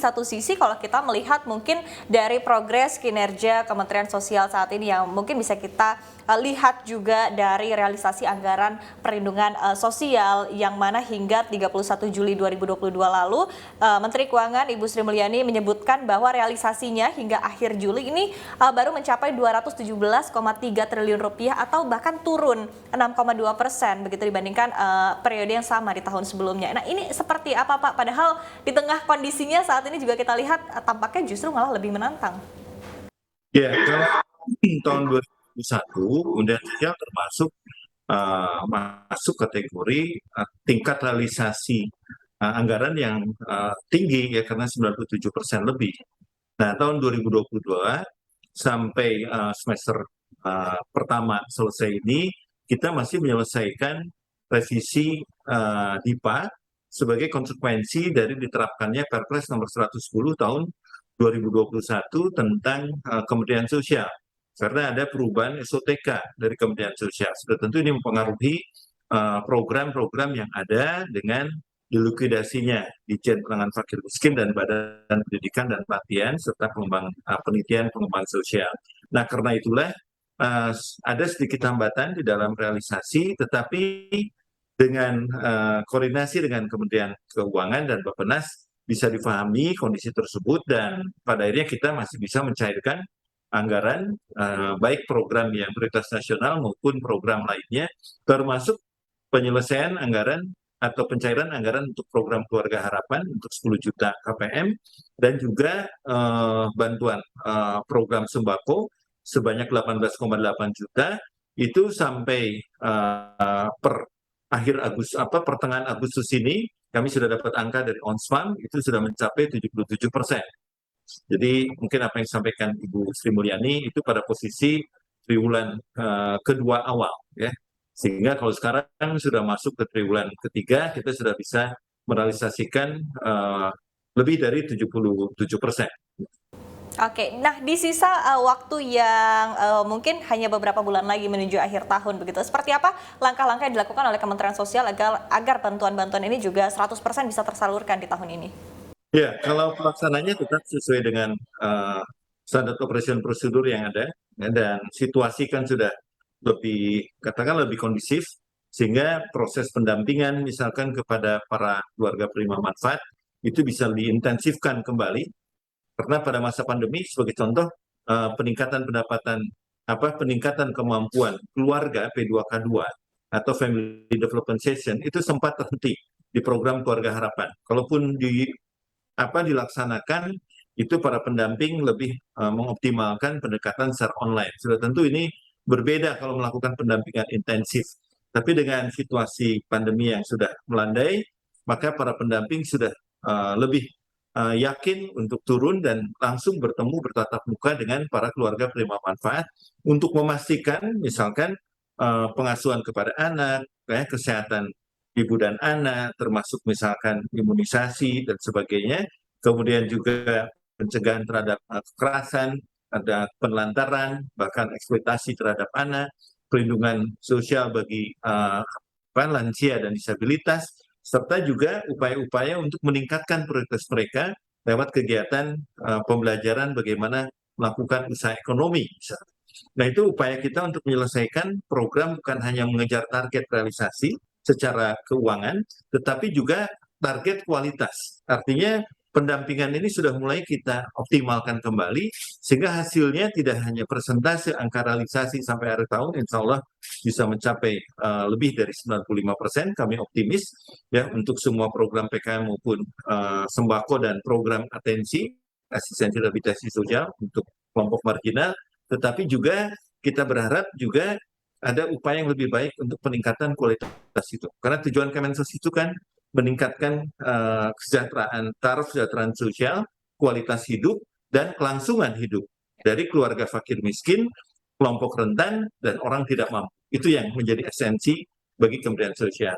satu sisi kalau kita melihat mungkin dari progres kinerja Kementerian Sosial saat ini yang mungkin bisa kita lihat juga dari realisasi anggaran perlindungan sosial yang mana hingga 31 Juli 2022 lalu Menteri Keuangan Ibu Sri Mulyani menyebutkan bahwa realisasinya hingga akhir Juli ini baru mencapai 217,3 triliun rupiah atau bahkan turun 6,2% begitu dibandingkan periode yang sama di tahun sebelumnya. Nah, ini seperti apa Pak? Padahal di tengah kondisinya saat ini juga kita lihat tampaknya justru malah lebih menantang. Ya, kalau tahun 2021 kemudian sosial termasuk masuk kategori tingkat realisasi anggaran yang tinggi ya karena 97% lebih. Nah, tahun 2022 sampai semester pertama selesai ini kita masih menyelesaikan revisi DIPA sebagai konsekuensi dari diterapkannya Perpres nomor 110 tahun 2021 tentang Kementerian Sosial. Karena ada perubahan SOTK dari Kementerian Sosial. Sudah tentu ini mempengaruhi program-program yang ada dengan dilukidasinya Ditjen Penanganan Fakir Miskin dan Badan Pendidikan dan Pelatihan serta penelitian pengembangan sosial. Nah, karena itulah ada sedikit hambatan di dalam realisasi, tetapi dengan koordinasi dengan Kementerian Keuangan dan Bappenas bisa difahami kondisi tersebut dan pada akhirnya kita masih bisa mencairkan anggaran baik program yang prioritas nasional maupun program lainnya termasuk penyelesaian anggaran atau pencairan anggaran untuk program Keluarga Harapan untuk 10 juta KPM dan juga bantuan program sembako sebanyak 18,8 juta itu sampai pertengahan Agustus ini kami sudah dapat angka dari Onsfam itu sudah mencapai 77%. Jadi mungkin apa yang disampaikan Ibu Sri Mulyani itu pada posisi triwulan kedua awal ya. Sehingga kalau sekarang sudah masuk ke triwulan ketiga kita sudah bisa merealisasikan lebih dari 77%. Oke, nah di sisa waktu yang mungkin hanya beberapa bulan lagi menuju akhir tahun begitu, seperti apa langkah-langkah yang dilakukan oleh Kementerian Sosial agar bantuan-bantuan ini juga 100% bisa tersalurkan di tahun ini? Ya, kalau pelaksananya tetap sesuai dengan standar operation prosedur yang ada, ya, dan situasi kan sudah lebih kondusif, sehingga proses pendampingan misalkan kepada para keluarga penerima manfaat itu bisa diintensifkan kembali, karena pada masa pandemi sebagai contoh peningkatan peningkatan kemampuan keluarga P2K2 atau Family Development Session itu sempat terhenti di program Keluarga Harapan. Kalaupun dilaksanakan itu para pendamping lebih mengoptimalkan pendekatan secara online. Sudah tentu ini berbeda kalau melakukan pendampingan intensif. Tapi dengan situasi pandemi yang sudah melandai, maka para pendamping sudah lebih yakin untuk turun dan langsung bertatap muka dengan para keluarga penerima manfaat untuk memastikan misalkan pengasuhan kepada anak, kesehatan ibu dan anak, termasuk misalkan imunisasi dan sebagainya, kemudian juga pencegahan terhadap kekerasan, ada penelantaran, bahkan eksploitasi terhadap anak, perlindungan sosial bagi lansia dan disabilitas, serta juga upaya-upaya untuk meningkatkan prioritas mereka lewat kegiatan pembelajaran bagaimana melakukan usaha ekonomi. Nah, itu upaya kita untuk menyelesaikan program bukan hanya mengejar target realisasi secara keuangan, tetapi juga target kualitas. Artinya pendampingan ini sudah mulai kita optimalkan kembali, sehingga hasilnya tidak hanya persentase angka realisasi sampai akhir tahun, insya Allah bisa mencapai lebih dari 95%, kami optimis ya untuk semua program PKM maupun sembako dan program asistensi rehabilitasi sosial untuk kelompok marginal, tetapi juga kita berharap juga ada upaya yang lebih baik untuk peningkatan kualitas itu. Karena tujuan Kemensos itu kan meningkatkan taraf kesejahteraan sosial, kualitas hidup, dan kelangsungan hidup dari keluarga fakir miskin, kelompok rentan, dan orang tidak mampu. Itu yang menjadi esensi bagi Kementerian Sosial.